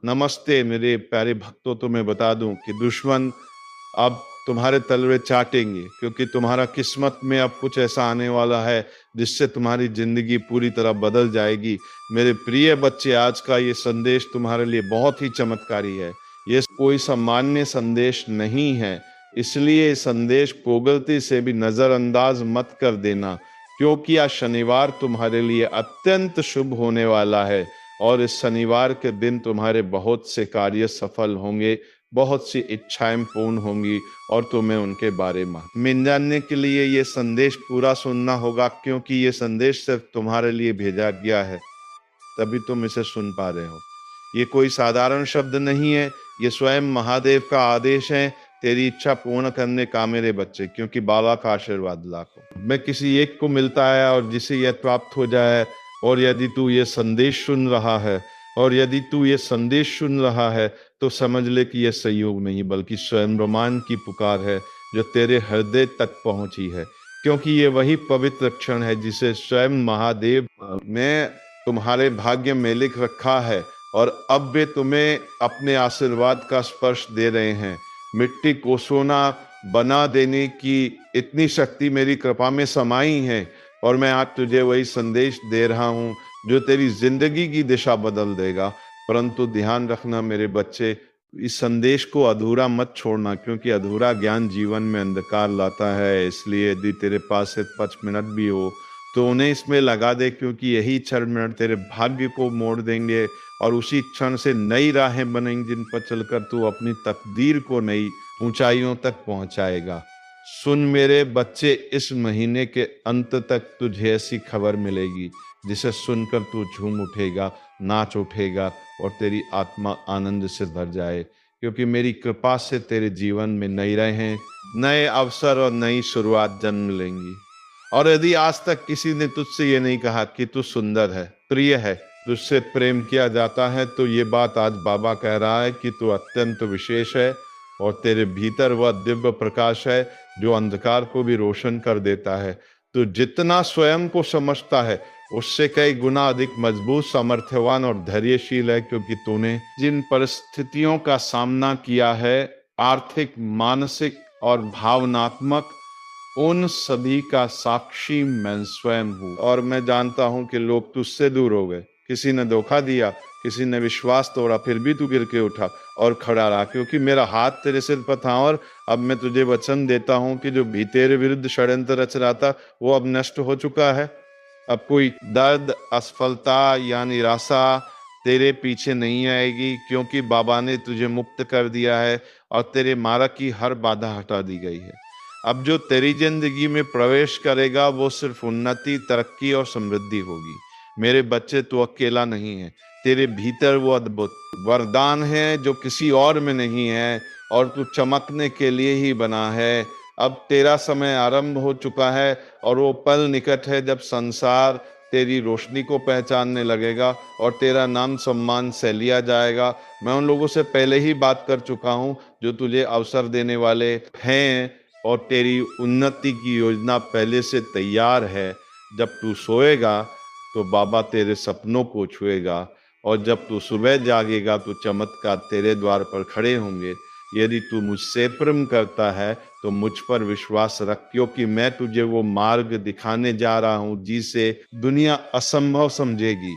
नमस्ते मेरे प्यारे भक्तों, तो मैं बता दूं कि दुश्मन अब तुम्हारे तलवे चाटेंगे, क्योंकि तुम्हारा किस्मत में अब कुछ ऐसा आने वाला है जिससे तुम्हारी जिंदगी पूरी तरह बदल जाएगी। मेरे प्रिय बच्चे, आज का ये संदेश तुम्हारे लिए बहुत ही चमत्कारी है। ये कोई सामान्य संदेश नहीं है, इसलिए ये संदेश को गलती से भी नजरअंदाज मत कर देना, क्योंकि आज शनिवार तुम्हारे लिए अत्यंत शुभ होने वाला है। और इस शनिवार के दिन तुम्हारे बहुत से कार्य सफल होंगे, बहुत सी इच्छाएं पूर्ण होंगी और तुम्हें उनके बारे में जानने के लिए ये संदेश पूरा सुनना होगा, क्योंकि ये संदेश सिर्फ तुम्हारे लिए भेजा गया है, तभी तुम इसे सुन पा रहे हो। ये कोई साधारण शब्द नहीं है, ये स्वयं महादेव का आदेश है तेरी इच्छा पूर्ण करने का मेरे बच्चे, क्योंकि बाबा का आशीर्वाद लाखों में किसी एक को मिलता है और जिसे यह प्राप्त हो जाए। और यदि तू ये संदेश सुन रहा है तो समझ ले कि यह संयोग नहीं बल्कि स्वयं ब्रह्मांड की पुकार है जो तेरे हृदय तक पहुंची है, क्योंकि ये वही पवित्र क्षण है जिसे स्वयं महादेव ने तुम्हारे भाग्य में लिख रखा है। और अब वे तुम्हें अपने आशीर्वाद का स्पर्श दे रहे हैं। मिट्टी को सोना बना देने की इतनी शक्ति मेरी कृपा में समाई है, और मैं आज तुझे वही संदेश दे रहा हूं जो तेरी जिंदगी की दिशा बदल देगा। परंतु ध्यान रखना मेरे बच्चे, इस संदेश को अधूरा मत छोड़ना, क्योंकि अधूरा ज्ञान जीवन में अंधकार लाता है। इसलिए यदि तेरे पास सिर्फ 5 मिनट भी हो तो उन्हें इसमें लगा दे, क्योंकि यही 6 मिनट तेरे भाग्य को मोड़ देंगे और उसी क्षण से नई राहें बनेंगी जिन पर चलकर तू अपनी तकदीर को नई ऊंचाइयों तक पहुंचाएगा। सुन मेरे बच्चे, इस महीने के अंत तक तुझे ऐसी खबर मिलेगी जिसे सुनकर तू झूम उठेगा, नाच उठेगा और तेरी आत्मा आनंद से भर जाए, क्योंकि मेरी कृपा से तेरे जीवन में नई राहें, नए अवसर और नई शुरुआत जन्म लेंगी। और यदि आज तक किसी ने तुझसे ये नहीं कहा कि तू सुंदर है, प्रिय है, तुझसे प्रेम किया जाता है, तो ये बात आज बाबा कह रहा है कि तू अत्यंत विशेष है और तेरे भीतर वह दिव्य प्रकाश है जो अंधकार को भी रोशन कर देता है। तू जितना स्वयं को समझता है उससे कई गुना अधिक मजबूत, सामर्थ्यवान और धैर्यशील है, क्योंकि तूने जिन परिस्थितियों का सामना किया है, आर्थिक, मानसिक और भावनात्मक, उन सभी का साक्षी मैं स्वयं हूँ। और मैं जानता हूं कि लोग तुझसे दूर हो गए, किसी ने धोखा दिया, किसी ने विश्वास तोड़ा, फिर भी तू गिर के उठा और खड़ा रहा, क्योंकि मेरा हाथ तेरे सिर पर था। और अब मैं तुझे वचन देता हूं कि जो भी तेरे विरुद्ध षड्यंत्र रच रहा था वो अब नष्ट हो चुका है। अब कोई दर्द, असफलता या निराशा तेरे पीछे नहीं आएगी, क्योंकि बाबा ने तुझे मुक्त कर दिया है और तेरे मार्ग की हर बाधा हटा दी गई है। अब जो तेरी जिंदगी में प्रवेश करेगा वो सिर्फ उन्नति, तरक्की और समृद्धि होगी। मेरे बच्चे, तू अकेला नहीं है, तेरे भीतर वो अद्भुत वरदान है जो किसी और में नहीं है, और तू चमकने के लिए ही बना है। अब तेरा समय आरंभ हो चुका है और वो पल निकट है जब संसार तेरी रोशनी को पहचानने लगेगा और तेरा नाम सम्मान से लिया जाएगा। मैं उन लोगों से पहले ही बात कर चुका हूँ जो तुझे अवसर देने वाले हैं, और तेरी उन्नति की योजना पहले से तैयार है। जब तू सोएगा तो बाबा तेरे सपनों को छुएगा, और जब तू सुबह जागेगा तो चमत्कार तेरे द्वार पर खड़े होंगे। यदि तू मुझसे प्रेम करता है तो मुझ पर विश्वास रख, क्योंकि मैं तुझे वो मार्ग दिखाने जा रहा हूँ जिसे दुनिया असंभव समझेगी,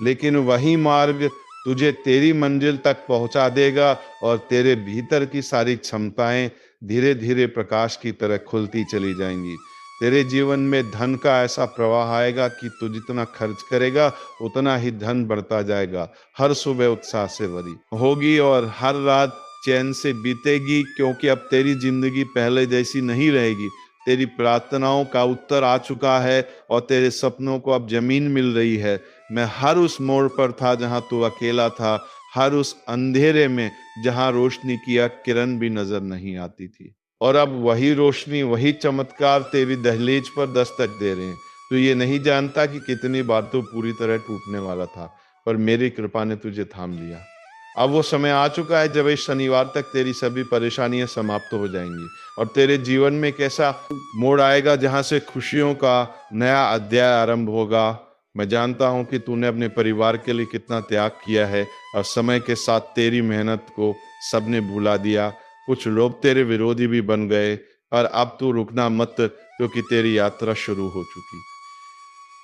लेकिन वही मार्ग तुझे तेरी मंजिल तक पहुंचा देगा और तेरे भीतर की सारी क्षमताएं धीरे धीरे प्रकाश की तरह खुलती चली जाएंगी। तेरे जीवन में धन का ऐसा प्रवाह आएगा कि तू जितना खर्च करेगा उतना ही धन बढ़ता जाएगा। हर सुबह उत्साह से भरी होगी और हर रात चैन से बीतेगी, क्योंकि अब तेरी जिंदगी पहले जैसी नहीं रहेगी। तेरी प्रार्थनाओं का उत्तर आ चुका है और तेरे सपनों को अब जमीन मिल रही है। मैं हर उस मोड़ पर था जहां तू अकेला था, हर उस अंधेरे में जहां रोशनी की किरण भी नजर नहीं आती थी, और अब वही रोशनी, वही चमत्कार तेरी दहलीज पर दस्तक दे रहे हैं। तू ये नहीं जानता कि कितनी बार तू पूरी तरह टूटने वाला था, पर मेरी कृपा ने तुझे थाम लिया। अब वो समय आ चुका है जब इस शनिवार तक तेरी सभी परेशानियां समाप्त हो जाएंगी और तेरे जीवन में एक ऐसा मोड़ आएगा जहां से खुशियों का नया अध्याय आरंभ होगा। मैं जानता हूं कि तूने अपने परिवार के लिए कितना त्याग किया है और समय के साथ तेरी मेहनत को सबने भुला दिया। कुछ लोग तेरे विरोधी भी बन गए, और अब तू रुकना मत, क्योंकि तेरी यात्रा शुरू हो चुकी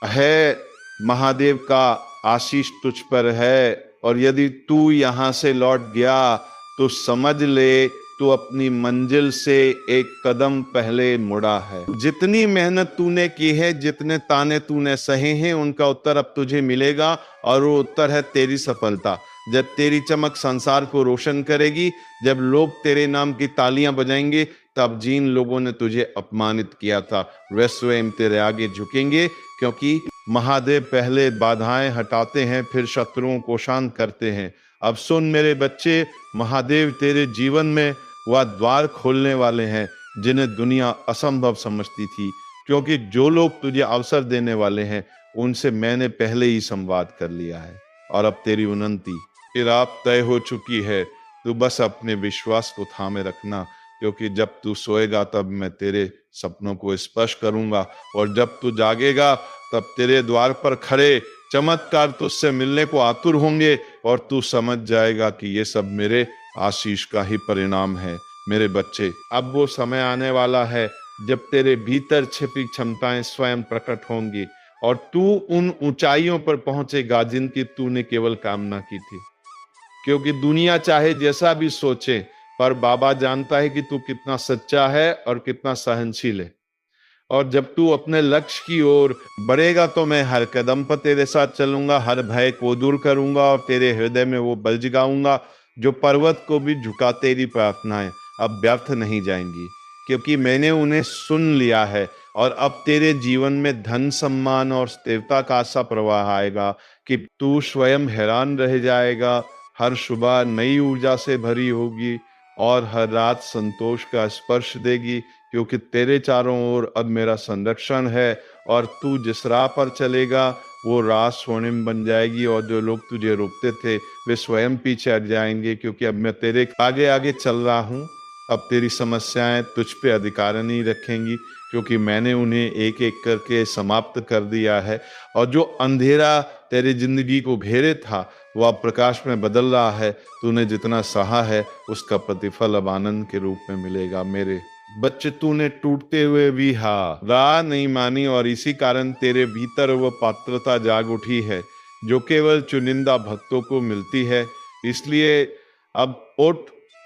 है। महादेव का आशीष तुझ पर है, और यदि तू यहाँ से लौट गया तो समझ ले तू अपनी मंजिल से एक कदम पहले मुड़ा है। जितनी मेहनत तूने की है, जितने ताने तूने सहे हैं, उनका उत्तर अब तुझे मिलेगा, और वो उत्तर है तेरी सफलता। जब तेरी चमक संसार को रोशन करेगी, जब लोग तेरे नाम की तालियां बजाएंगे, तब जिन लोगों ने तुझे अपमानित किया था वे स्वयं तेरे आगे झुकेंगे, क्योंकि महादेव पहले बाधाएं हटाते हैं, फिर शत्रुओं को शांत करते हैं। अब सुन मेरे बच्चे, महादेव तेरे जीवन में वह द्वार खोलने वाले हैं जिन्हें दुनिया असंभव समझती थी, क्योंकि जो लोग तुझे अवसर देने वाले हैं उनसे मैंने पहले ही संवाद कर लिया है। और अब तेरी उन्नति की राह तय हो चुकी है। तू बस अपने विश्वास को थामे रखना, क्योंकि जब तू सोएगा तब मैं तेरे सपनों को स्पर्श करूंगा, और जब तू जागेगा तब तेरे द्वार पर खड़े चमत्कार तुझसे मिलने को आतुर होंगे, और तू समझ जाएगा कि ये सब मेरे आशीष का ही परिणाम है। मेरे बच्चे, अब वो समय आने वाला है जब तेरे भीतर छिपी क्षमताएं स्वयं प्रकट होंगी, और तू उन ऊंचाइयों पर पहुंचेगा जिनकी तूने केवल कामना की थी। क्योंकि दुनिया चाहे जैसा भी सोचे, पर बाबा जानता है कि तू कितना सच्चा है और कितना सहनशील है। और जब तू अपने लक्ष्य की ओर बढ़ेगा तो मैं हर कदम पर तेरे साथ चलूंगा, हर भय को दूर करूंगा, और तेरे हृदय में वो बल जगाऊंगा जो पर्वत को भी झुका। तेरी प्रार्थनाएं अब व्यर्थ नहीं जाएंगी, क्योंकि मैंने उन्हें सुन लिया है। और अब तेरे जीवन में धन, सम्मान और स्थिरता का ऐसा प्रवाह आएगा कि तू स्वयं हैरान रह जाएगा। हर सुबह नई ऊर्जा से भरी होगी, और हर रात संतोष का स्पर्श देगी, क्योंकि तेरे चारों ओर अब मेरा संरक्षण है। और तू जिस राह पर चलेगा वो राह स्वर्णिम बन जाएगी, और जो लोग तुझे रोकते थे वे स्वयं पीछे हट जाएंगे, क्योंकि अब मैं तेरे आगे आगे चल रहा हूँ। अब तेरी समस्याएं तुझ पे अधिकार नहीं रखेंगी, क्योंकि मैंने उन्हें एक एक करके समाप्त कर दिया है। और जो अंधेरा तेरी जिंदगी को घेरे था वह अब प्रकाश में बदल रहा है। तूने जितना सहा है उसका प्रतिफल अब आनंद के रूप में मिलेगा। मेरे बच्चे, तूने टूटते हुए भी राह नहीं मानी, और इसी कारण तेरे भीतर वो पात्रता जाग उठी है जो केवल चुनिंदा भक्तों को मिलती है। इसलिए अब उठ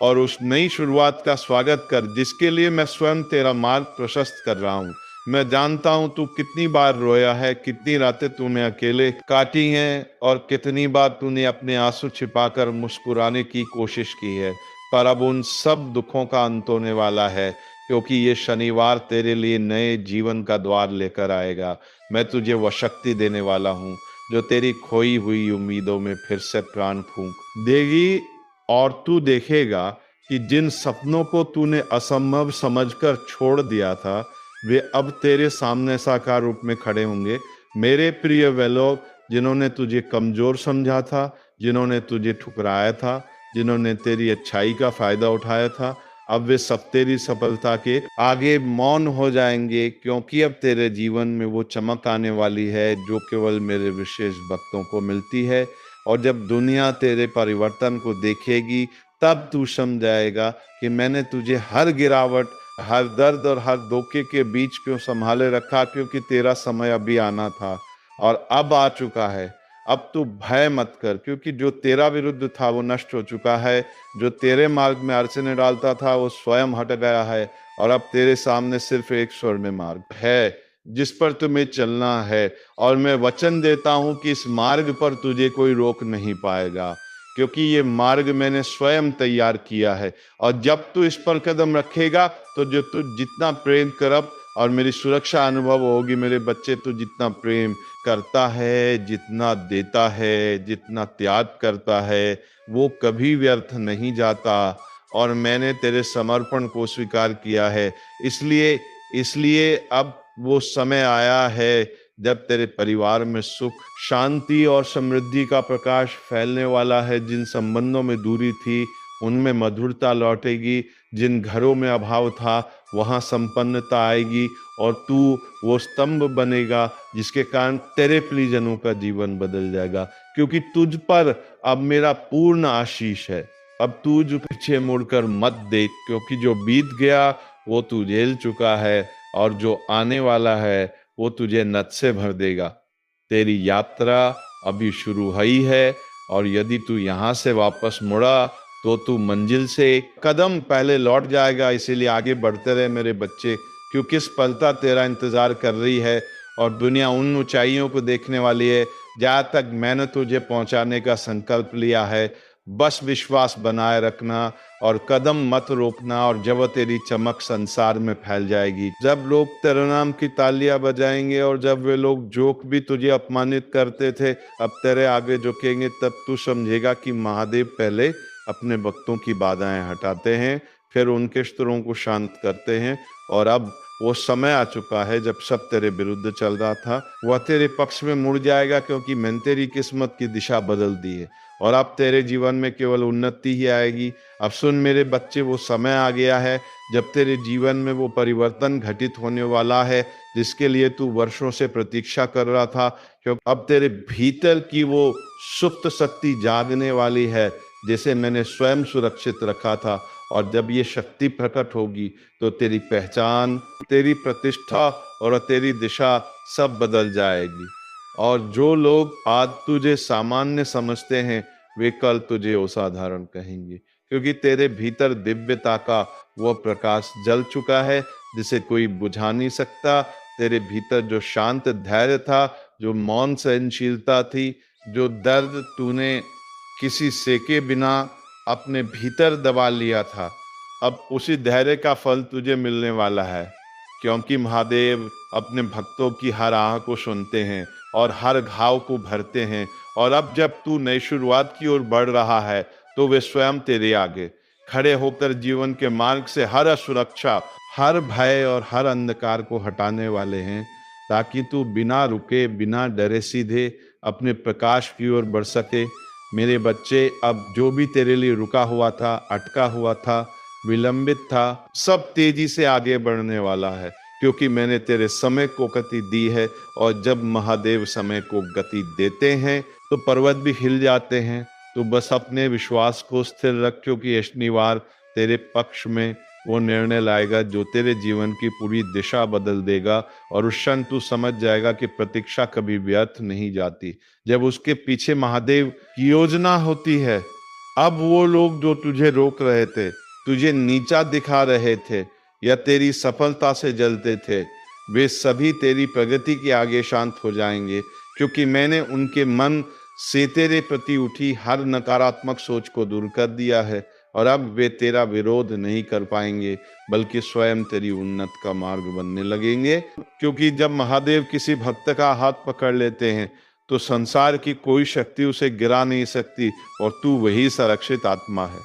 और उस नई शुरुआत का स्वागत कर, जिसके लिए मैं स्वयं तेरा मार्ग प्रशस्त कर रहा हूँ। मैं जानता हूँ तू कितनी बार रोया है, कितनी रातें तूने अकेले काटी हैं, और कितनी बार तूने अपने आंसू छिपाकर मुस्कुराने की कोशिश की है। पर अब उन सब दुखों का अंत होने वाला है, क्योंकि ये शनिवार तेरे लिए नए जीवन का द्वार लेकर आएगा। मैं तुझे वह शक्ति देने वाला हूँ जो तेरी खोई हुई उम्मीदों में फिर से प्राण फूंक देगी, और तू देखेगा कि जिन सपनों को तूने असंभव समझकर छोड़ दिया था वे अब तेरे सामने साकार रूप में खड़े होंगे। मेरे प्रिय वे लोग जिन्होंने तुझे कमजोर समझा था, जिन्होंने तुझे ठुकराया था, जिन्होंने तेरी अच्छाई का फायदा उठाया था, अब वे सब तेरी सफलता के आगे मौन हो जाएंगे, क्योंकि अब तेरे जीवन में वो चमक आने वाली है जो केवल मेरे विशेष भक्तों को मिलती है। और जब दुनिया तेरे परिवर्तन को देखेगी तब तू समझाएगा कि मैंने तुझे हर गिरावट, हर दर्द और हर धोखे के बीच क्यों संभाले रखा, क्योंकि तेरा समय अभी आना था और अब आ चुका है। अब तू भय मत कर, क्योंकि जो तेरा विरुद्ध था वो नष्ट हो चुका है। जो तेरे मार्ग में अड़चने डालता था वो स्वयं हट गया है, और अब तेरे सामने सिर्फ एक स्वर्ण मार्ग है जिस पर तुम्हें चलना है। और मैं वचन देता हूं कि इस मार्ग पर तुझे कोई रोक नहीं पाएगा, क्योंकि ये मार्ग मैंने स्वयं तैयार किया है। और जब तू इस पर कदम रखेगा तो जो तू जितना प्रेम करब और मेरी सुरक्षा अनुभव होगी। मेरे बच्चे, तू जितना प्रेम करता है, जितना देता है, जितना त्याग करता है, वो कभी व्यर्थ नहीं जाता। और मैंने तेरे समर्पण को स्वीकार किया है। इसलिए इसलिए अब वो समय आया है जब तेरे परिवार में सुख, शांति और समृद्धि का प्रकाश फैलने वाला है। जिन संबंधों में दूरी थी उनमें मधुरता लौटेगी, जिन घरों में अभाव था वहाँ संपन्नता आएगी और तू वो स्तंभ बनेगा जिसके कारण तेरे प्रियजनों का जीवन बदल जाएगा, क्योंकि तुझ पर अब मेरा पूर्ण आशीष है। अब तू जो पीछे मुड़कर मत देख, क्योंकि जो बीत गया वो तू झेल चुका है और जो आने वाला है वो तुझे नत से भर देगा। तेरी यात्रा अभी शुरू हुई है और यदि तू यहाँ से वापस मुड़ा तो तू मंजिल से एक कदम पहले लौट जाएगा। इसीलिए आगे बढ़ते रहे मेरे बच्चे, क्योंकि सफलता तेरा इंतजार कर रही है और दुनिया उन ऊंचाइयों को देखने वाली है जहाँ तक मैंने तुझे पहुंचाने का संकल्प लिया है। बस विश्वास बनाए रखना और कदम मत रोकना, और जब तेरी चमक संसार में फैल जाएगी, जब लोग तेरे नाम की तालियां बजाएंगे और जब वे लोग जो भी तुझे अपमानित करते थे अब तेरे आगे झुकेंगे, तब तू समझेगा कि महादेव पहले अपने भक्तों की बाधाएं हटाते हैं, फिर उनके शत्रुओं को शांत करते हैं। और अब वो समय आ चुका है जब सब तेरे विरुद्ध चल रहा था वह तेरे पक्ष में मुड़ जाएगा, क्योंकि मैंने तेरी किस्मत की दिशा बदल दी है और अब तेरे जीवन में केवल उन्नति ही आएगी। अब सुन मेरे बच्चे, वो समय आ गया है जब तेरे जीवन में वो परिवर्तन घटित होने वाला है जिसके लिए तू वर्षों से प्रतीक्षा कर रहा था, क्योंकि अब तेरे भीतर की वो सुप्त शक्ति जागने वाली है जिसे मैंने स्वयं सुरक्षित रखा था। और जब ये शक्ति प्रकट होगी तो तेरी पहचान, तेरी प्रतिष्ठा और तेरी दिशा सब बदल जाएगी। और जो लोग आज तुझे सामान्य समझते हैं वे कल तुझे असाधारण कहेंगे, क्योंकि तेरे भीतर दिव्यता का वह प्रकाश जल चुका है जिसे कोई बुझा नहीं सकता। तेरे भीतर जो शांत धैर्य था, जो मौन सहनशीलता थी, जो दर्द तूने किसी सेके बिना अपने भीतर दबा लिया था, अब उसी धैर्य का फल तुझे मिलने वाला है, क्योंकि महादेव अपने भक्तों की हर आह को सुनते हैं और हर घाव को भरते हैं। और अब जब तू नई शुरुआत की ओर बढ़ रहा है तो वे स्वयं तेरे आगे खड़े होकर जीवन के मार्ग से हर असुरक्षा, हर भय और हर अंधकार को हटाने वाले हैं, ताकि तू बिना रुके, बिना डरे सीधे अपने प्रकाश की ओर बढ़ सके। मेरे बच्चे, अब जो भी तेरे लिए रुका हुआ था, अटका हुआ था, विलंबित था, सब तेजी से आगे बढ़ने वाला है, क्योंकि मैंने तेरे समय को गति दी है। और जब महादेव समय को गति देते हैं तो पर्वत भी हिल जाते हैं। तो बस अपने विश्वास को स्थिर रख, क्योंकि शनिवार तेरे पक्ष में वो निर्णय लाएगा जो तेरे जीवन की पूरी दिशा बदल देगा। और उस क्षण तू समझ जाएगा कि प्रतीक्षा कभी व्यर्थ नहीं जाती, जब उसके पीछे महादेव की योजना होती है। अब वो लोग जो तुझे रोक रहे थे, तुझे नीचा दिखा रहे थे या तेरी सफलता से जलते थे, वे सभी तेरी प्रगति के आगे शांत हो जाएंगे, क्योंकि मैंने उनके मन से तेरे प्रति उठी हर नकारात्मक सोच को दूर कर दिया है। और अब वे तेरा विरोध नहीं कर पाएंगे, बल्कि स्वयं तेरी उन्नत का मार्ग बनने लगेंगे, क्योंकि जब महादेव किसी भक्त का हाथ पकड़ लेते हैं तो संसार की कोई शक्ति उसे गिरा नहीं सकती, और तू वही संरक्षित आत्मा है।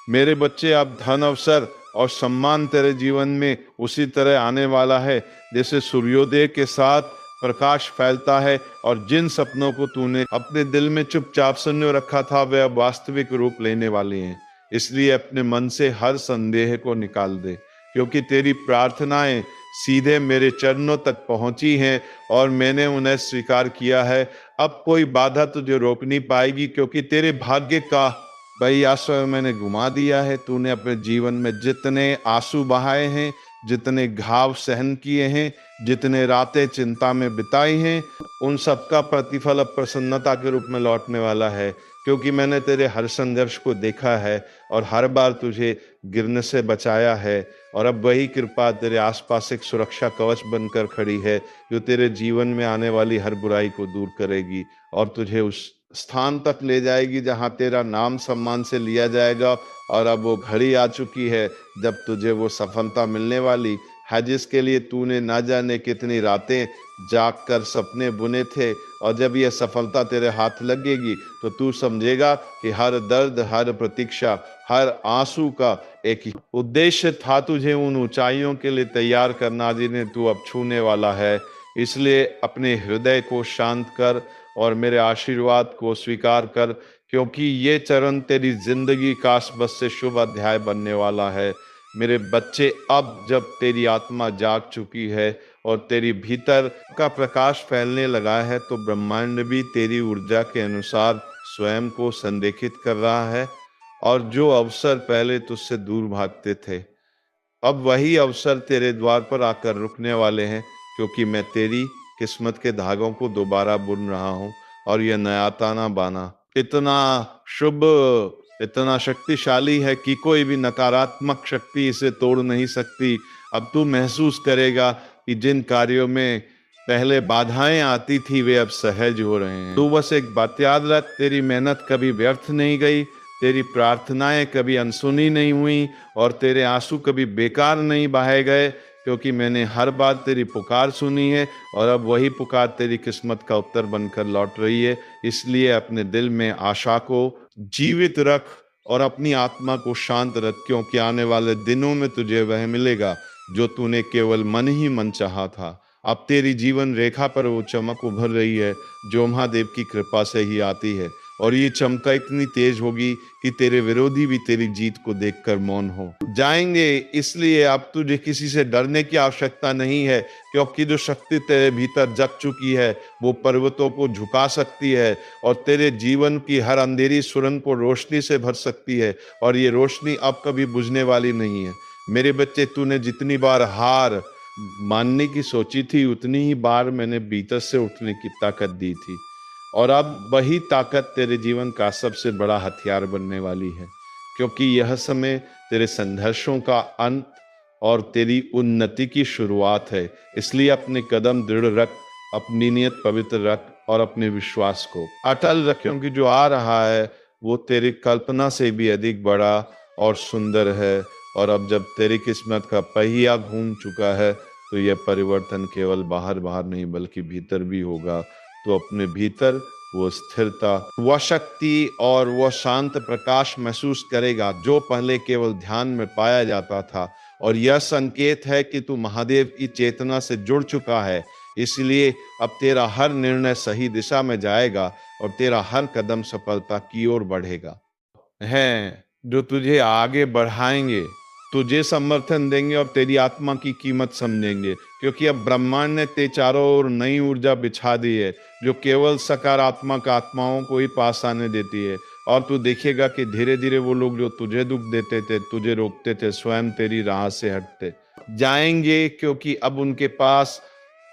मेरे बच्चे, अब धन, अवसर और सम्मान तेरे जीवन में उसी तरह आने वाला है जैसे सूर्योदय के साथ प्रकाश फैलता है। और जिन सपनों को तूने अपने दिल में चुपचाप सुने रखा था वे अब वास्तविक रूप लेने वाले हैं। इसलिए अपने मन से हर संदेह को निकाल दे, क्योंकि तेरी प्रार्थनाएं सीधे मेरे चरणों तक पहुंची हैं और मैंने उन्हें स्वीकार किया है। अब कोई बाधा तुझे रोक नहीं पाएगी, क्योंकि तेरे भाग्य का भाई आश्रय मैंने घुमा दिया है। तूने अपने जीवन में जितने आंसू बहाए हैं, जितने घाव सहन किए हैं, जितने रातें चिंता में बिताई हैं, उन सब का प्रतिफल अब प्रसन्नता के रूप में लौटने वाला है, क्योंकि मैंने तेरे हर संघर्ष को देखा है और हर बार तुझे गिरने से बचाया है। और अब वही कृपा तेरे आसपास एक सुरक्षा कवच बनकर खड़ी है, जो तेरे जीवन में आने वाली हर बुराई को दूर करेगी और तुझे उस स्थान तक ले जाएगी जहां तेरा नाम सम्मान से लिया जाएगा। और अब वो घड़ी आ चुकी है जब तुझे वो सफलता मिलने वाली है, जिसके लिए तूने ना जाने कितनी रातें जाग कर सपने बुने थे। और जब यह सफलता तेरे हाथ लगेगी तो तू समझेगा कि हर दर्द, हर प्रतीक्षा, हर आंसू का एक ही उद्देश्य था, तुझे उन ऊंचाइयों के लिए तैयार करना जिन्हें तू अब छूने वाला है। इसलिए अपने हृदय को शांत कर और मेरे आशीर्वाद को स्वीकार कर, क्योंकि ये चरण तेरी जिंदगी का बस से शुभ अध्याय बनने वाला है। मेरे बच्चे, अब जब तेरी आत्मा जाग चुकी है और तेरी भीतर का प्रकाश फैलने लगा है, तो ब्रह्मांड भी तेरी ऊर्जा के अनुसार स्वयं को संरेखित कर रहा है। और जो अवसर पहले तुझसे दूर भागते थे, अब वही अवसर तेरे द्वार पर आकर रुकने वाले हैं, क्योंकि मैं तेरी किस्मत के धागों को दोबारा बुन रहा हूं। और यह नया ताना बाना इतना शुभ, इतना शक्तिशाली है कि कोई भी नकारात्मक शक्ति इसे तोड़ नहीं सकती। अब तू महसूस करेगा कि जिन कार्यों में पहले बाधाएं आती थी वे अब सहज हो रहे हैं। तू बस एक बात याद रख, तेरी मेहनत कभी व्यर्थ नहीं गई, तेरी प्रार्थनाएं कभी अनसुनी नहीं हुई और तेरे आंसू कभी बेकार नहीं बहाए गए, क्योंकि मैंने हर बार तेरी पुकार सुनी है और अब वही पुकार तेरी किस्मत का उत्तर बनकर लौट रही है। इसलिए अपने दिल में आशा को जीवित रख और अपनी आत्मा को शांत रख, क्योंकि आने वाले दिनों में तुझे वह मिलेगा जो तूने केवल मन ही मन चाहा था। अब तेरी जीवन रेखा पर वो चमक उभर रही है जो महादेव की कृपा से ही आती है, और ये चमक इतनी तेज होगी कि तेरे विरोधी भी तेरी जीत को देखकर मौन हो जाएंगे। इसलिए अब तुझे किसी से डरने की आवश्यकता नहीं है, क्योंकि जो शक्ति तेरे भीतर जग चुकी है वो पर्वतों को झुका सकती है और तेरे जीवन की हर अंधेरी सुरंग को रोशनी से भर सकती है, और ये रोशनी अब कभी बुझने वाली नहीं है। मेरे बच्चे, तूने जितनी बार हार मानने की सोची थी, उतनी ही बार मैंने भीतर से उठने की ताकत दी थी, और अब वही ताकत तेरे जीवन का सबसे बड़ा हथियार बनने वाली है, क्योंकि यह समय तेरे संघर्षों का अंत और तेरी उन्नति की शुरुआत है। इसलिए अपने कदम दृढ़ रख, अपनी नियत पवित्र रख और अपने विश्वास को अटल रख, क्योंकि जो आ रहा है वो तेरी कल्पना से भी अधिक बड़ा और सुंदर है। और अब जब तेरी किस्मत का पहिया घूम चुका है, तो यह परिवर्तन केवल बाहर बाहर नहीं बल्कि भीतर भी होगा। तो अपने भीतर वो स्थिरता, वह शक्ति और वह शांत प्रकाश महसूस करेगा जो पहले केवल ध्यान में पाया जाता था। और यह संकेत है कि तू महादेव की चेतना से जुड़ चुका है। इसलिए अब तेरा हर निर्णय सही दिशा में जाएगा और तेरा हर कदम सफलता की ओर बढ़ेगा। हैं जो तुझे आगे बढ़ाएंगे, तुझे समर्थन देंगे और तेरी आत्मा की कीमत समझेंगे, क्योंकि अब ब्रह्मांड ने तेरे चारों ओर नई ऊर्जा बिछा दी है जो केवल सकारात्मक आत्माओं को ही पास आने देती है। और तू देखेगा कि धीरे धीरे वो लोग जो तुझे दुख देते थे, तुझे रोकते थे, स्वयं तेरी राह से हटते जाएंगे, क्योंकि अब उनके पास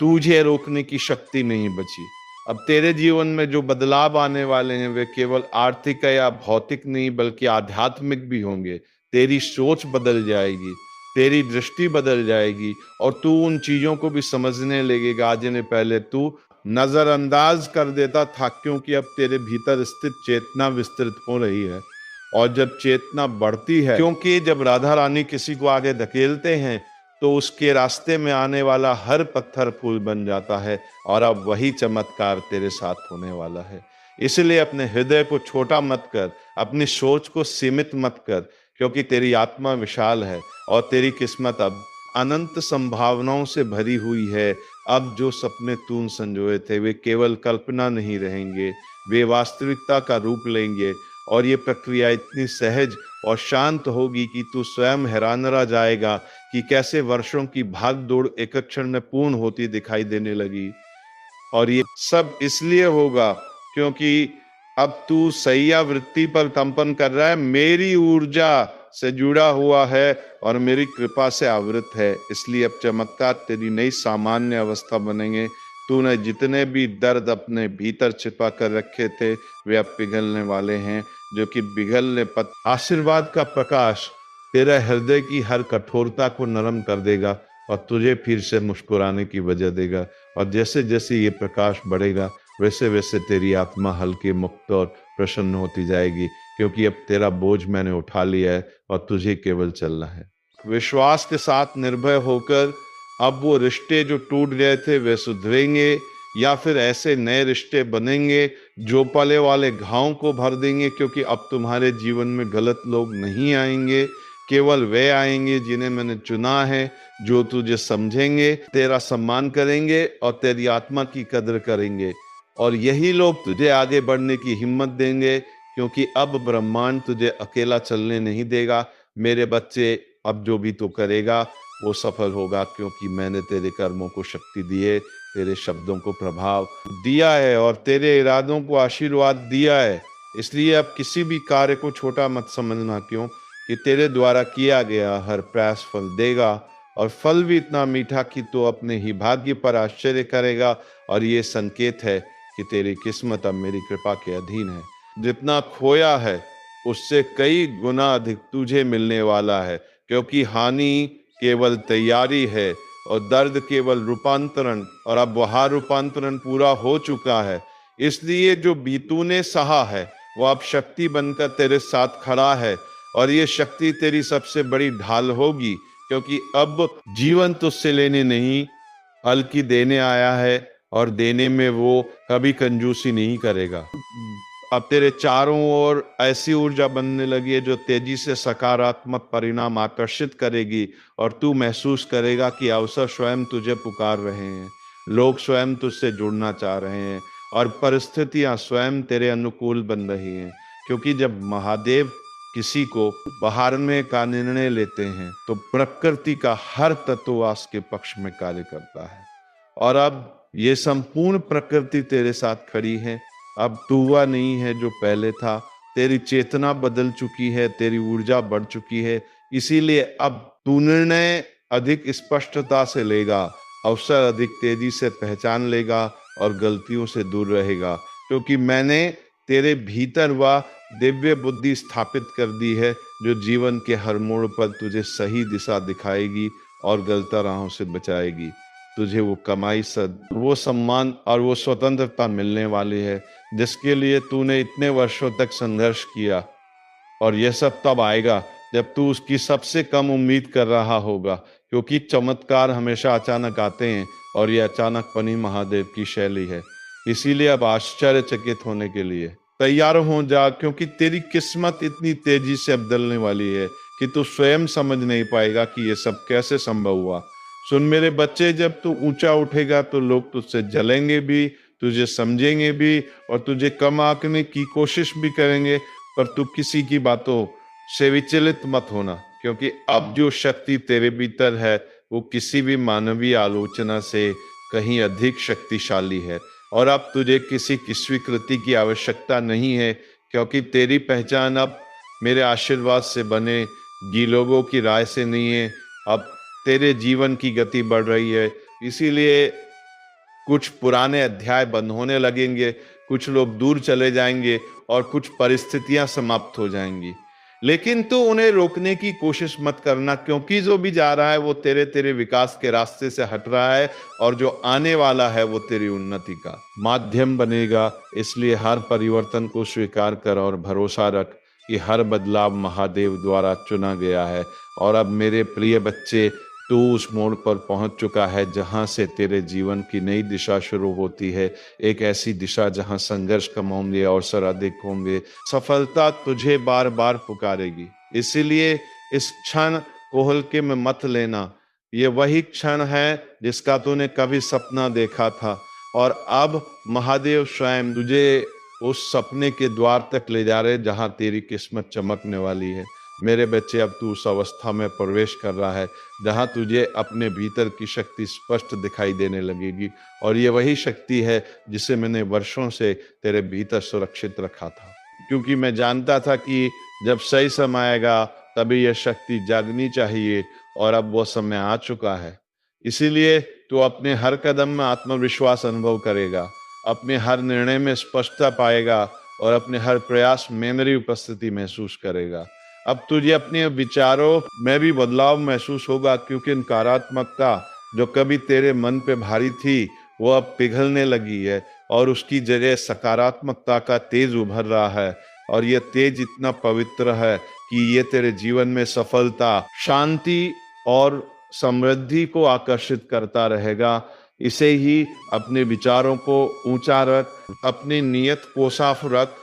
तुझे रोकने की शक्ति नहीं बची। अब तेरे जीवन में जो बदलाव आने वाले हैं वे केवल आर्थिक या भौतिक नहीं बल्कि आध्यात्मिक भी होंगे। तेरी सोच बदल जाएगी, तेरी दृष्टि बदल जाएगी और तू उन चीजों को भी समझने लगेगा जिन्हें पहले तू नजरअंदाज कर देता था, क्योंकि अब तेरे भीतर स्थित चेतना विस्तृत हो रही है। और जब चेतना बढ़ती है, क्योंकि जब राधा रानी किसी को आगे धकेलते हैं तो उसके रास्ते में आने वाला हर पत्थर फूल बन जाता है, और अब वही चमत्कार तेरे साथ होने वाला है। इसलिए अपने हृदय को छोटा मत कर, अपनी सोच को सीमित मत कर, क्योंकि तेरी आत्मा विशाल है और तेरी किस्मत अब अनंत संभावनाओं से भरी हुई है। अब जो सपने तूने संजोए थे वे केवल कल्पना नहीं रहेंगे, वे वास्तविकता का रूप लेंगे। और ये प्रक्रिया इतनी सहज और शांत होगी कि तू स्वयं हैरान रह जाएगा कि कैसे वर्षों की भाग दौड़ एक क्षण में पूर्ण होती दिखाई देने लगी। और ये सब इसलिए होगा क्योंकि अब तू सैया वृत्ति पर कंपन कर रहा है, मेरी ऊर्जा से जुड़ा हुआ है और मेरी कृपा से आवृत है। इसलिए अब चमत्कार तेरी नई सामान्य अवस्था बनेंगे। तूने जितने भी दर्द अपने भीतर छिपा कर रखे थे वे अब पिघलने वाले हैं, जो कि पिघलने पर आशीर्वाद का प्रकाश तेरा हृदय की हर कठोरता को नरम कर देगा और तुझे फिर से मुस्कुराने की वजह देगा। और जैसे जैसे ये प्रकाश बढ़ेगा वैसे वैसे तेरी आत्मा हल्की, मुक्त और प्रसन्न होती जाएगी, क्योंकि अब तेरा बोझ मैंने उठा लिया है और तुझे केवल चलना है। विश्वास के साथ निर्भय होकर अब वो रिश्ते जो टूट गए थे वे सुधरेंगे, या फिर ऐसे नए रिश्ते बनेंगे जो पले वाले घावों को भर देंगे, क्योंकि अब तुम्हारे जीवन में गलत लोग नहीं आएंगे, केवल वे आएंगे जिन्हें मैंने चुना है, जो तुझे समझेंगे, तेरा सम्मान करेंगे और तेरी आत्मा की कदर करेंगे। और यही लोग तुझे आगे बढ़ने की हिम्मत देंगे, क्योंकि अब ब्रह्मांड तुझे अकेला चलने नहीं देगा। मेरे बच्चे, अब जो भी तू करेगा वो सफल होगा, क्योंकि मैंने तेरे कर्मों को शक्ति दी है, तेरे शब्दों को प्रभाव दिया है और तेरे इरादों को आशीर्वाद दिया है। इसलिए अब किसी भी कार्य को छोटा मत समझना, क्यों कि तेरे द्वारा किया गया हर प्रयास फल देगा, और फल भी इतना मीठा कि तू अपने ही भाग्य पर आश्चर्य करेगा। और ये संकेत है कि तेरी किस्मत अब मेरी कृपा के अधीन है। जितना खोया है उससे कई गुना अधिक तुझे मिलने वाला है, क्योंकि हानि केवल तैयारी है और दर्द केवल रूपांतरण, और अब वह रूपांतरण पूरा हो चुका है। इसलिए जो बीतू ने सहा है वो अब शक्ति बनकर तेरे साथ खड़ा है, और ये शक्ति तेरी सबसे बड़ी ढाल होगी, क्योंकि अब जीवन तुझसे लेने नहीं बल्कि देने आया है, और देने में वो कभी कंजूसी नहीं करेगा। अब तेरे चारों ओर ऐसी ऊर्जा बनने लगी है जो तेजी से सकारात्मक परिणाम आकर्षित करेगी, और तू महसूस करेगा कि अवसर स्वयं तुझे पुकार रहे हैं, लोग स्वयं तुझसे जुड़ना चाह रहे हैं, और परिस्थितियां स्वयं तेरे अनुकूल बन रही हैं। क्योंकि जब महादेव किसी को बहारने का निर्णय लेते हैं तो प्रकृति का हर तत्ववास के पक्ष में कार्य करता है, और अब ये संपूर्ण प्रकृति तेरे साथ खड़ी है। अब तू वह नहीं है जो पहले था, तेरी चेतना बदल चुकी है, तेरी ऊर्जा बढ़ चुकी है। इसीलिए अब तू निर्णय अधिक स्पष्टता से लेगा, अवसर अधिक तेजी से पहचान लेगा और गलतियों से दूर रहेगा, क्योंकि मैंने तेरे भीतर वह दिव्य बुद्धि स्थापित कर दी है जो जीवन के हर मोड़ पर तुझे सही दिशा दिखाएगी और गलत राहों से बचाएगी। तुझे वो कमाई वो सम्मान और वो स्वतंत्रता मिलने वाली है जिसके लिए तूने इतने वर्षों तक संघर्ष किया, और यह सब तब आएगा जब तू उसकी सबसे कम उम्मीद कर रहा होगा, क्योंकि चमत्कार हमेशा अचानक आते हैं और यह अचानकपन महादेव की शैली है। इसीलिए अब आश्चर्यचकित होने के लिए तैयार हो जा, क्योंकि तेरी किस्मत इतनी तेजी से बदलने वाली है कि तू स्वयं समझ नहीं पाएगा कि यह सब कैसे संभव हुआ। सुन मेरे बच्चे, जब तू ऊंचा उठेगा तो लोग तुझसे जलेंगे भी, तुझे समझेंगे भी और तुझे कम आंकने की कोशिश भी करेंगे, पर तू किसी की बातों से विचलित मत होना, क्योंकि अब जो शक्ति तेरे भीतर है वो किसी भी मानवीय आलोचना से कहीं अधिक शक्तिशाली है। और अब तुझे किसी की स्वीकृति की आवश्यकता नहीं है, क्योंकि तेरी पहचान अब मेरे आशीर्वाद से बनेगी, लोगों की राय से नहीं है। अब तेरे जीवन की गति बढ़ रही है, इसीलिए कुछ पुराने अध्याय बंद होने लगेंगे, कुछ लोग दूर चले जाएंगे और कुछ परिस्थितियां समाप्त हो जाएंगी। लेकिन तू उन्हें रोकने की कोशिश मत करना, क्योंकि जो भी जा रहा है वो तेरे तेरे विकास के रास्ते से हट रहा है, और जो आने वाला है वो तेरी उन्नति का माध्यम बनेगा। इसलिए हर परिवर्तन को स्वीकार कर और भरोसा रख कि हर बदलाव महादेव द्वारा चुना गया है। और अब मेरे प्रिय बच्चे, तू उस मोड़ पर पहुंच चुका है जहां से तेरे जीवन की नई दिशा शुरू होती है, एक ऐसी दिशा जहां संघर्ष कम होंगे, अवसर अधिक होंगे, सफलता तुझे बार बार पुकारेगी। इसीलिए इस क्षण को हल्के में मत लेना, ये वही क्षण है जिसका तूने कभी सपना देखा था, और अब महादेव स्वयं तुझे उस सपने के द्वार तक ले जा रहे जहां तेरी किस्मत चमकने वाली है। मेरे बच्चे, अब तू उस अवस्था में प्रवेश कर रहा है जहां तुझे अपने भीतर की शक्ति स्पष्ट दिखाई देने लगेगी, और ये वही शक्ति है जिसे मैंने वर्षों से तेरे भीतर सुरक्षित रखा था, क्योंकि मैं जानता था कि जब सही समय आएगा तभी यह शक्ति जागनी चाहिए, और अब वो समय आ चुका है। इसीलिए तू अपने हर कदम में आत्मविश्वास अनुभव करेगा, अपने हर निर्णय में स्पष्टता पाएगा, और अपने हर प्रयास में मेरी उपस्थिति महसूस करेगा। अब तुझे अपने विचारों में भी बदलाव महसूस होगा, क्योंकि नकारात्मकता जो कभी तेरे मन पे भारी थी वो अब पिघलने लगी है, और उसकी जगह सकारात्मकता का तेज उभर रहा है। और यह तेज इतना पवित्र है कि ये तेरे जीवन में सफलता, शांति और समृद्धि को आकर्षित करता रहेगा। इसे ही अपने विचारों को ऊंचा रख, अपनी नियत को साफ रख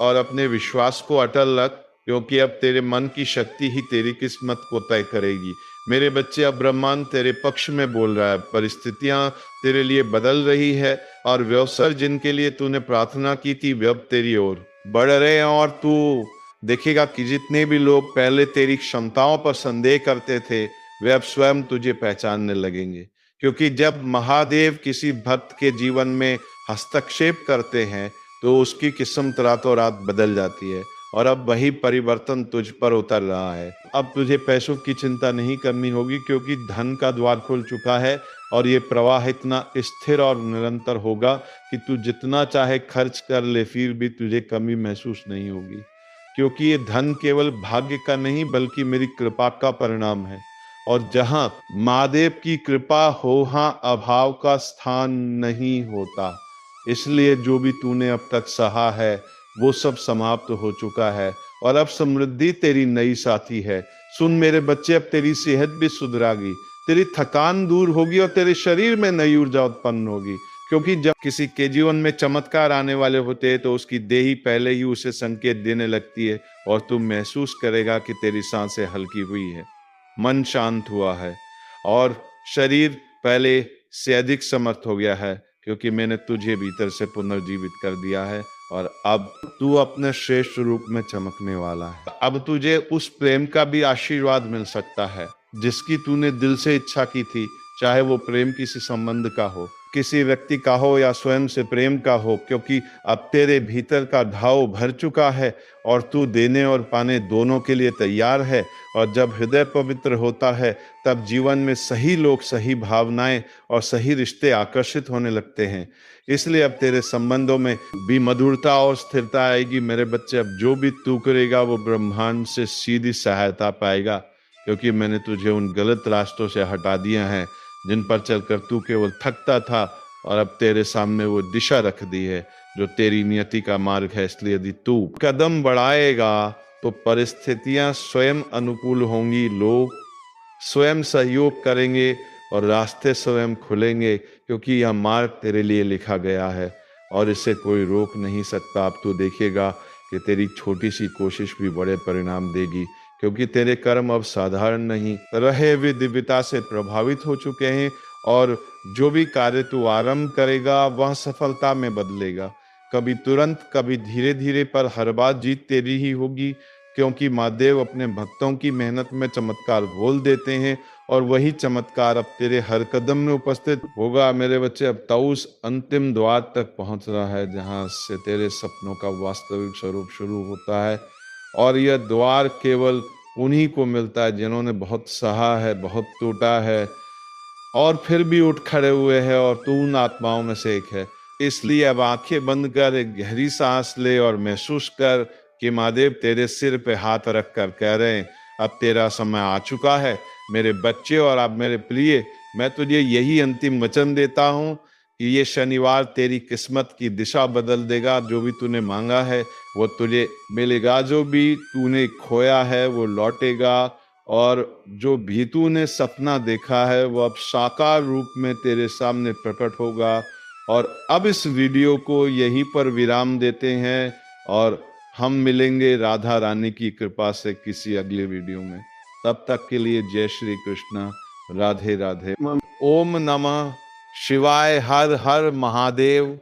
और अपने विश्वास को अटल रख, क्योंकि अब तेरे मन की शक्ति ही तेरी किस्मत को तय करेगी। मेरे बच्चे, अब ब्रह्मांड तेरे पक्ष में बोल रहा है, परिस्थितियां तेरे लिए बदल रही है, और व्यवसर जिनके लिए तूने प्रार्थना की थी वे अब तेरी ओर बढ़ रहे हैं, और तू देखेगा कि जितने भी लोग पहले तेरी क्षमताओं पर संदेह करते थे, वे अब स्वयं तुझे पहचानने लगेंगे। क्योंकि जब महादेव किसी भक्त के जीवन में हस्तक्षेप करते हैं, तो उसकी किस्मत रातों रात बदल जाती है और अब वही परिवर्तन तुझ पर उतर रहा है। अब तुझे पैसों की चिंता नहीं करनी होगी, क्योंकि धन का द्वार खुल चुका है और ये प्रवाह इतना स्थिर और निरंतर होगा कि तू जितना चाहे खर्च कर ले, फिर भी तुझे कमी महसूस नहीं होगी। क्योंकि ये धन केवल भाग्य का नहीं, बल्कि मेरी कृपा का परिणाम है। और जहां महादेव की कृपा हो, वहां अभाव का स्थान नहीं होता। इसलिए जो भी तूने अब तक सहा है, वो सब समाप्त हो चुका है और अब समृद्धि तेरी नई साथी है। सुन मेरे बच्चे, अब तेरी सेहत भी सुधरागी, तेरी थकान दूर होगी और तेरे शरीर में नई ऊर्जा उत्पन्न होगी। क्योंकि जब किसी के जीवन में चमत्कार आने वाले होते हैं, तो उसकी देही पहले ही उसे संकेत देने लगती है और तू महसूस करेगा कि तेरी सांसें हल्की हुई है, मन शांत हुआ है और शरीर पहले से अधिक समर्थ हो गया है, क्योंकि मैंने तुझे भीतर से पुनर्जीवित कर दिया है और अब तू अपने श्रेष्ठ रूप में चमकने वाला है। अब तुझे उस प्रेम का भी आशीर्वाद मिल सकता है जिसकी तूने दिल से इच्छा की थी, चाहे वो प्रेम किसी संबंध का हो, किसी व्यक्ति का हो या स्वयं से प्रेम का हो। क्योंकि अब तेरे भीतर का घाव भर चुका है और तू देने और पाने दोनों के लिए तैयार है। और जब हृदय पवित्र होता है, तब जीवन में सही लोग, सही भावनाएं और सही रिश्ते आकर्षित होने लगते हैं। इसलिए अब तेरे संबंधों में भी मधुरता और स्थिरता आएगी। मेरे बच्चे, अब जो भी तू करेगा वो ब्रह्मांड से सीधी सहायता पाएगा, क्योंकि मैंने तुझे उन गलत रास्तों से हटा दिया है जिन पर चलकर तू केवल थकता था, और अब तेरे सामने वो दिशा रख दी है जो तेरी नियति का मार्ग है। इसलिए यदि तू कदम बढ़ाएगा तो परिस्थितियां स्वयं अनुकूल होंगी, लोग स्वयं सहयोग करेंगे और रास्ते स्वयं खुलेंगे, क्योंकि यह मार्ग तेरे लिए लिखा गया है और इसे कोई रोक नहीं सकता। अब तू देखेगा कि तेरी छोटी सी कोशिश भी बड़े परिणाम देगी, क्योंकि तेरे कर्म अब साधारण नहीं रहे, वे दिव्यता से प्रभावित हो चुके हैं और जो भी कार्य तू आरंभ करेगा वह सफलता में बदलेगा। कभी तुरंत, कभी धीरे धीरे, पर हर बार जीत तेरी ही होगी, क्योंकि महादेव अपने भक्तों की मेहनत में चमत्कार घोल देते हैं और वही चमत्कार अब तेरे हर कदम में उपस्थित होगा। मेरे बच्चे, अब तो उस अंतिम द्वार तक पहुंच रहा है जहां से तेरे सपनों का वास्तविक स्वरूप शुरू होता है। और यह द्वार केवल उन्हीं को मिलता है जिन्होंने बहुत सहा है, बहुत टूटा है और फिर भी उठ खड़े हुए हैं, और तू उन आत्माओं में से एक है। इसलिए अब आंखें बंद कर एक गहरी सांस ले और महसूस कर कि महादेव तेरे सिर पे हाथ रख कर कह रहे हैं, अब तेरा समय आ चुका है मेरे बच्चे। और अब मेरे प्रिय, मैं तुझे यही अंतिम वचन देता हूँ कि ये शनिवार तेरी किस्मत की दिशा बदल देगा। जो भी तूने मांगा है वो तुझे मिलेगा, जो भी तूने खोया है वो लौटेगा, और जो भी तूने सपना देखा है वो अब साकार रूप में तेरे सामने प्रकट होगा। और अब इस वीडियो को यहीं पर विराम देते हैं और हम मिलेंगे राधा रानी की कृपा से किसी अगले वीडियो में। तब तक के लिए जय श्री कृष्ण, राधे राधे। ओम नमः शिवाय, हर हर महादेव।